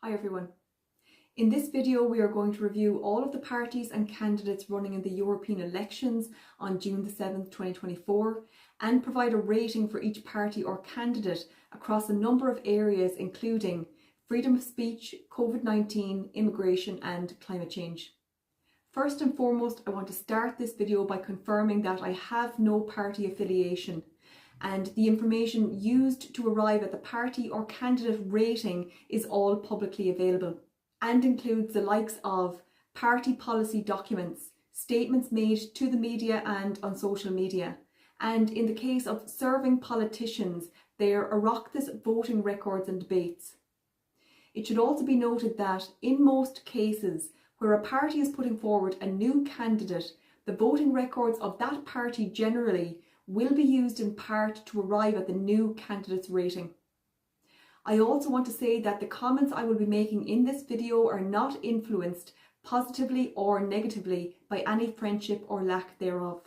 Hi everyone. In this video we are going to review all of the parties and candidates running in the European elections on June the 7th, 2024 and provide a rating for each party or candidate across a number of areas including freedom of speech, COVID-19, immigration and climate change. First and foremost, I want to start this video by confirming that I have no party affiliation, and the information used to arrive at the party or candidate rating is all publicly available and includes the likes of party policy documents, statements made to the media and on social media, and in the case of serving politicians, their Oireachtas voting records and debates. It should also be noted that in most cases where a party is putting forward a new candidate, the voting records of that party generally will be used in part to arrive at the new candidate's rating. I also want to say that the comments I will be making in this video are not influenced positively or negatively by any friendship or lack thereof.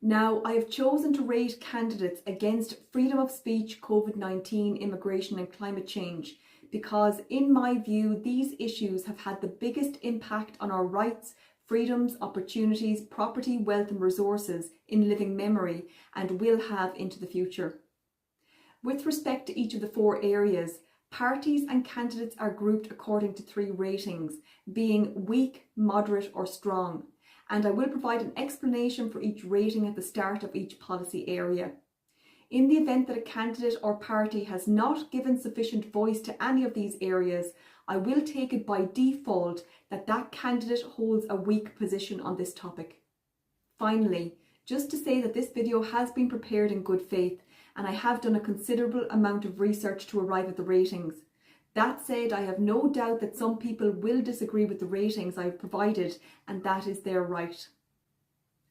Now, I have chosen to rate candidates against freedom of speech, COVID-19, immigration and climate change because, in my view, these issues have had the biggest impact on our rights, freedoms, opportunities, property, wealth and resources in living memory and will have into the future. With respect to each of the four areas, parties and candidates are grouped according to three ratings, being weak, moderate or strong, and I will provide an explanation for each rating at the start of each policy area. In the event that a candidate or party has not given sufficient voice to any of these areas, I will take it by default that that candidate holds a weak position on this topic. Finally, just to say that this video has been prepared in good faith and I have done a considerable amount of research to arrive at the ratings. That said, I have no doubt that some people will disagree with the ratings I've provided, and that is their right.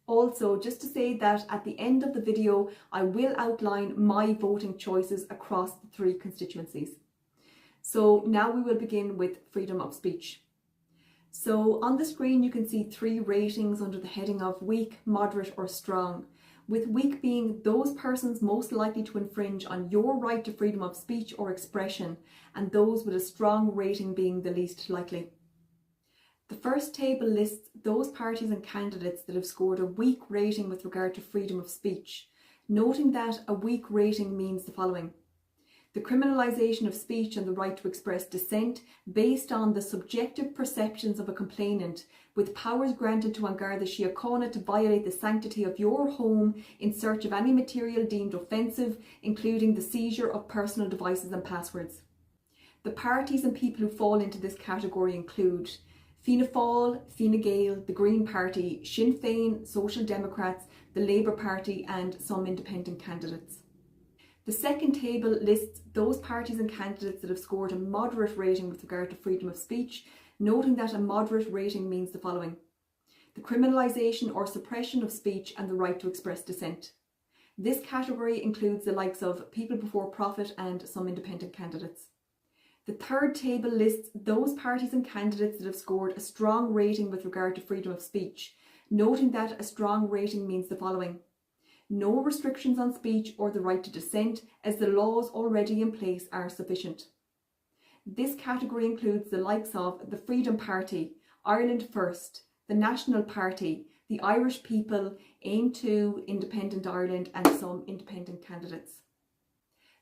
Also, just to say that at the end of the video, I will outline my voting choices across the three constituencies. So now we will begin with freedom of speech. So on the screen you can see three ratings under the heading of weak, moderate or strong, with weak being those persons most likely to infringe on your right to freedom of speech or expression, and those with a strong rating being the least likely. The first table lists those parties and candidates that have scored a weak rating with regard to freedom of speech, noting that a weak rating means the following: the criminalisation of speech and the right to express dissent based on the subjective perceptions of a complainant, with powers granted to An Garda Síochána to violate the sanctity of your home in search of any material deemed offensive, including the seizure of personal devices and passwords. The parties and people who fall into this category include Fianna Fáil, Fine Gael, the Green Party, Sinn Féin, Social Democrats, the Labour Party and some independent candidates. The second table lists those parties and candidates that have scored a moderate rating with regard to freedom of speech, noting that a moderate rating means the following: the criminalisation or suppression of speech and the right to express dissent. This category includes the likes of People Before Profit and some independent candidates. The third table lists those parties and candidates that have scored a strong rating with regard to freedom of speech, noting that a strong rating means the following: no restrictions on speech or the right to dissent, as the laws already in place are sufficient. This category includes the likes of the Freedom Party, Ireland First, the National Party, the Irish People, Aim 2, Independent Ireland and some independent candidates.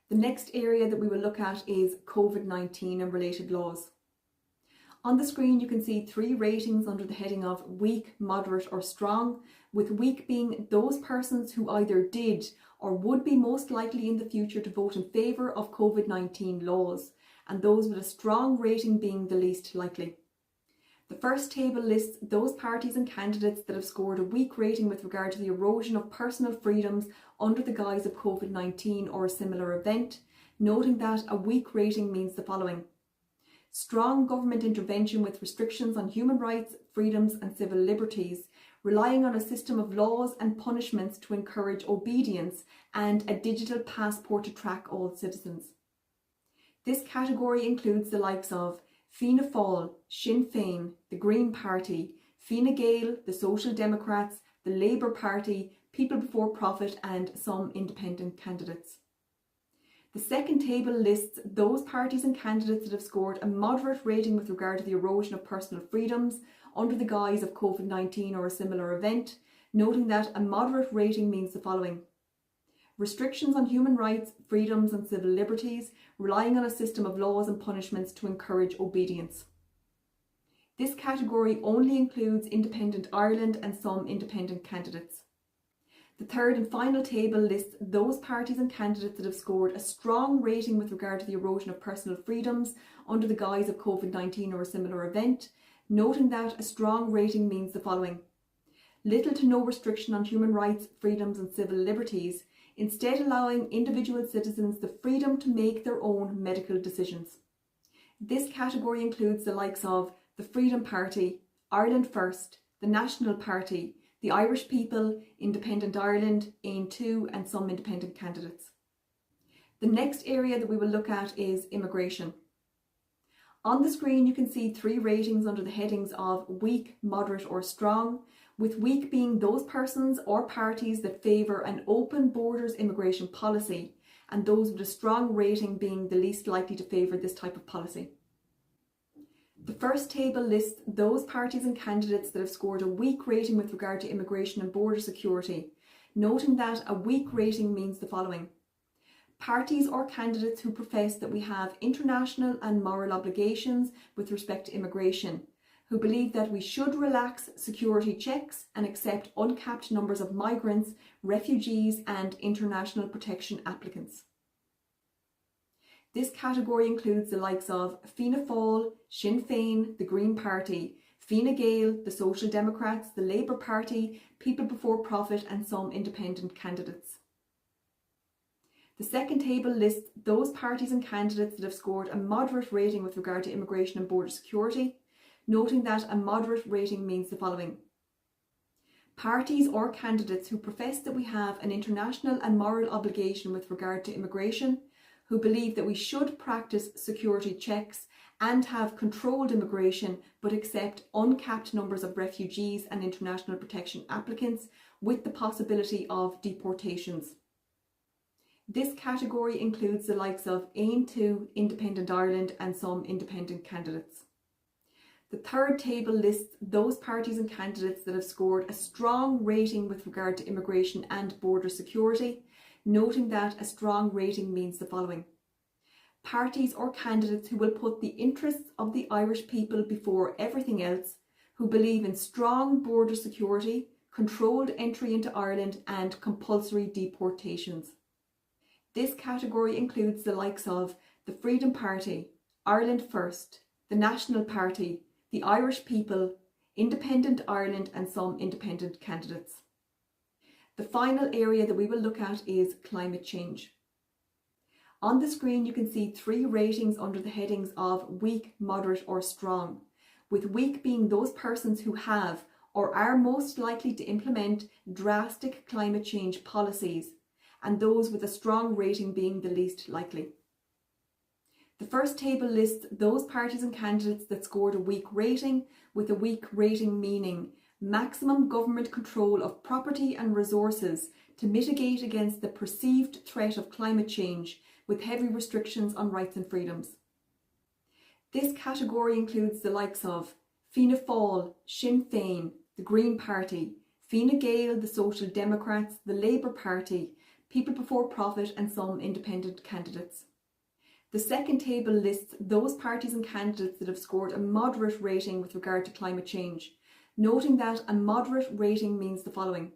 The next area that we will look at is COVID-19 and related laws. On the screen you can see three ratings under the heading of weak, moderate or strong, with weak being those persons who either did or would be most likely in the future to vote in favour of COVID-19 laws, and those with a strong rating being the least likely. The first table lists those parties and candidates that have scored a weak rating with regard to the erosion of personal freedoms under the guise of COVID-19 or a similar event, noting that a weak rating means the following: strong government intervention with restrictions on human rights, freedoms and civil liberties, relying on a system of laws and punishments to encourage obedience and a digital passport to track all citizens. This category includes the likes of Fianna Fáil, Sinn Féin, the Green Party, Fine Gael, the Social Democrats, the Labour Party, People Before Profit and some independent candidates. The second table lists those parties and candidates that have scored a moderate rating with regard to the erosion of personal freedoms under the guise of COVID-19 or a similar event, noting that a moderate rating means the following: restrictions on human rights, freedoms and civil liberties, relying on a system of laws and punishments to encourage obedience. This category only includes Independent Ireland and some independent candidates. The third and final table lists those parties and candidates that have scored a strong rating with regard to the erosion of personal freedoms under the guise of COVID-19 or a similar event, noting that a strong rating means the following: little to no restriction on human rights, freedoms and civil liberties, instead allowing individual citizens the freedom to make their own medical decisions. This category includes the likes of the Freedom Party, Ireland First, the National Party, the Irish People, Independent Ireland, Ain 2 and some independent candidates. The next area that we will look at is immigration. On the screen you can see 3 ratings under the headings of weak, moderate or strong, with weak being those persons or parties that favour an open borders immigration policy, and those with a strong rating being the least likely to favour this type of policy. The first table lists those parties and candidates that have scored a weak rating with regard to immigration and border security, noting that a weak rating means the following: parties or candidates who profess that we have international and moral obligations with respect to immigration, who believe that we should relax security checks and accept uncapped numbers of migrants, refugees and international protection applicants. This category includes the likes of Fianna Fáil, Sinn Féin, the Green Party, Fine Gael, the Social Democrats, the Labour Party, People Before Profit and some independent candidates. The second table lists those parties and candidates that have scored a moderate rating with regard to immigration and border security, noting that a moderate rating means the following: parties or candidates who profess that we have an international and moral obligation with regard to immigration, who believe that we should practice security checks and have controlled immigration but accept uncapped numbers of refugees and international protection applicants with the possibility of deportations. This category includes the likes of Ain 2, Independent Ireland and some independent candidates. The third table lists those parties and candidates that have scored a strong rating with regard to immigration and border security, noting that a strong rating means the following: parties or candidates who will put the interests of the Irish people before everything else, who believe in strong border security, controlled entry into Ireland and compulsory deportations. This category includes the likes of the Freedom Party, Ireland First, the National Party, the Irish People, Independent Ireland and some independent candidates. The final area that we will look at is climate change. On the screen you can see 3 ratings under the headings of weak, moderate or strong, with weak being those persons who have or are most likely to implement drastic climate change policies, and those with a strong rating being the least likely. The first table lists those parties and candidates that scored a weak rating, with a weak rating meaning maximum government control of property and resources to mitigate against the perceived threat of climate change, with heavy restrictions on rights and freedoms. This category includes the likes of Fianna Fáil, Sinn Féin, the Green Party, Fine Gael, the Social Democrats, the Labour Party, People Before Profit and some independent candidates. The second table lists those parties and candidates that have scored a moderate rating with regard to climate change, noting that a moderate rating means the following: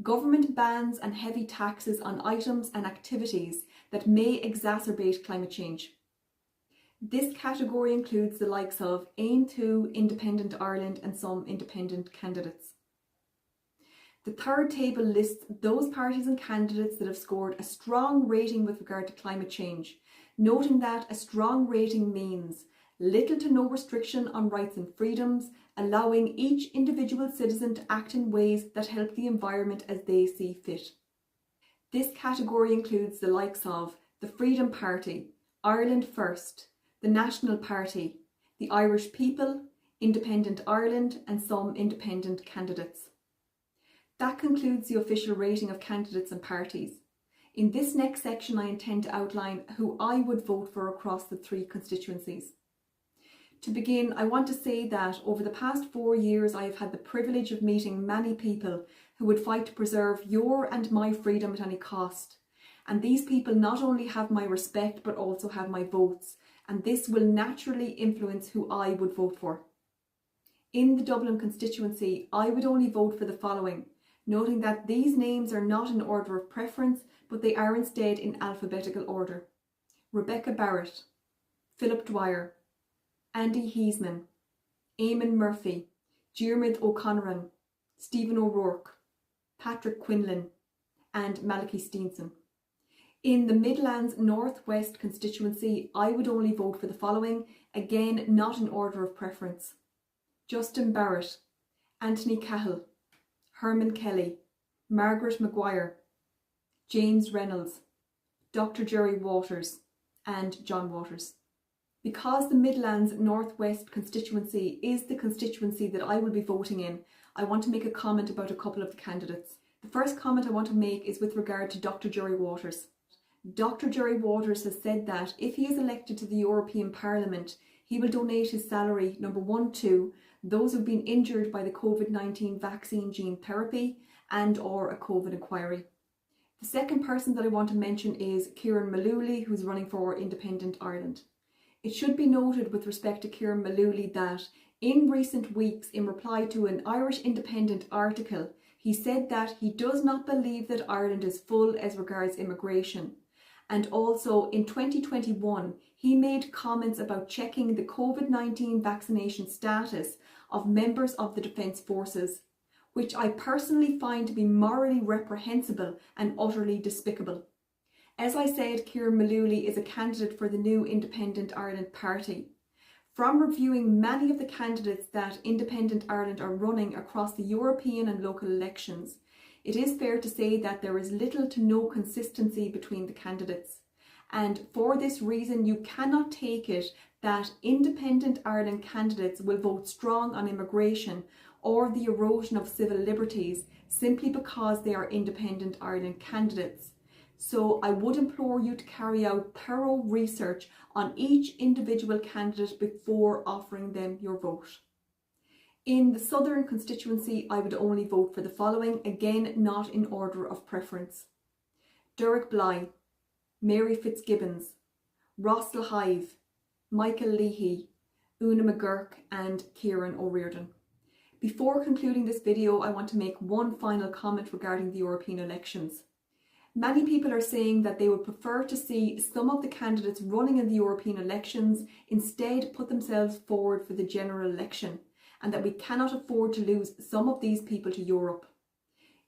government bans and heavy taxes on items and activities that may exacerbate climate change. This category includes the likes of Ain 2, Independent Ireland and some independent candidates. The third table lists those parties and candidates that have scored a strong rating with regard to climate change, noting that a strong rating means little to no restriction on rights and freedoms, allowing each individual citizen to act in ways that help the environment as they see fit. This category includes the likes of the Freedom Party, Ireland First, the National Party, the Irish People, Independent Ireland and some independent candidates. That concludes the official rating of candidates and parties. In this next section, I intend to outline who I would vote for across the 3 constituencies. To begin, I want to say that over the past 4 years, I have had the privilege of meeting many people who would fight to preserve your and my freedom at any cost. And these people not only have my respect, but also have my votes. And this will naturally influence who I would vote for. In the Dublin constituency, I would only vote for the following, noting that these names are not in order of preference, but they are instead in alphabetical order. Rebecca Barrett, Philip Dwyer, Andy Heisman, Eamon Murphy, Diarmuid O'Connor, Stephen O'Rourke, Patrick Quinlan and Malachy Steenson. In the Midlands North West constituency, I would only vote for the following, again not in order of preference. Justin Barrett, Anthony Cahill, Herman Kelly, Margaret Maguire, James Reynolds, Dr. Jerry Waters and John Waters. Because the Midlands North West constituency is the constituency that I will be voting in, I want to make a comment about a couple of the candidates. The first comment I want to make is with regard to Dr. Jerry Waters. Dr. Jerry Waters has said that if he is elected to the European Parliament, he will donate his salary, number 1, to those who've been injured by the COVID-19 vaccine gene therapy and or a COVID inquiry. The second person that I want to mention is Kieran Malooly, who's running for Independent Ireland. It should be noted with respect to Kieran Malooly that in recent weeks, in reply to an Irish Independent article, he said that he does not believe that Ireland is full as regards immigration. And also in 2021, he made comments about checking the COVID-19 vaccination status of members of the Defence Forces, which I personally find to be morally reprehensible and utterly despicable. As I said, Kieran Malooly is a candidate for the new Independent Ireland Party. From reviewing many of the candidates that Independent Ireland are running across the European and local elections, it is fair to say that there is little to no consistency between the candidates. And for this reason, you cannot take it that Independent Ireland candidates will vote strong on immigration or the erosion of civil liberties simply because they are Independent Ireland candidates. So I would implore you to carry out thorough research on each individual candidate before offering them your vote. In the Southern constituency, I would only vote for the following, again not in order of preference. Derek Bly, Mary Fitzgibbons, Ross Lahive, Michael Leahy, Una McGurk and Kieran O'Riordan. Before concluding this video, I want to make one final comment regarding the European elections. Many people are saying that they would prefer to see some of the candidates running in the European elections instead put themselves forward for the general election, and that we cannot afford to lose some of these people to Europe.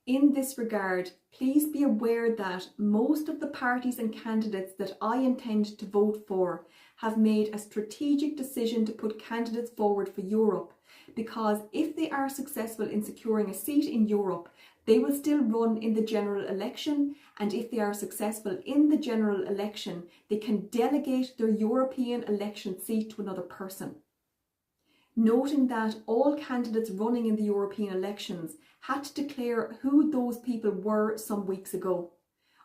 In this regard, please be aware that most of the parties and candidates that I intend to vote for have made a strategic decision to put candidates forward for Europe, because if they are successful in securing a seat in Europe, they will still run in the general election, and if they are successful in the general election, they can delegate their European election seat to another person. Noting that all candidates running in the European elections had to declare who those people were some weeks ago.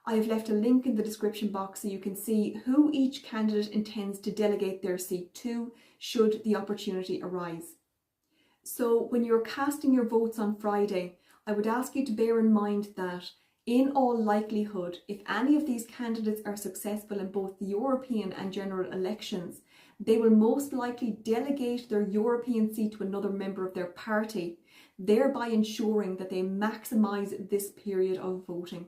I have left a link in the description box so you can see who each candidate intends to delegate their seat to should the opportunity arise. So when you're casting your votes on Friday, I would ask you to bear in mind that in all likelihood, if any of these candidates are successful in both the European and general elections, they will most likely delegate their European seat to another member of their party, thereby ensuring that they maximise this period of voting.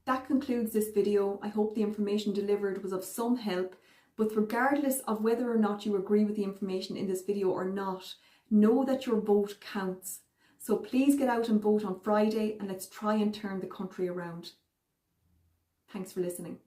That concludes this video. I hope the information delivered was of some help, but regardless of whether or not you agree with the information in this video or not, know that your vote counts. So please get out and vote on Friday, and let's try and turn the country around. Thanks for listening.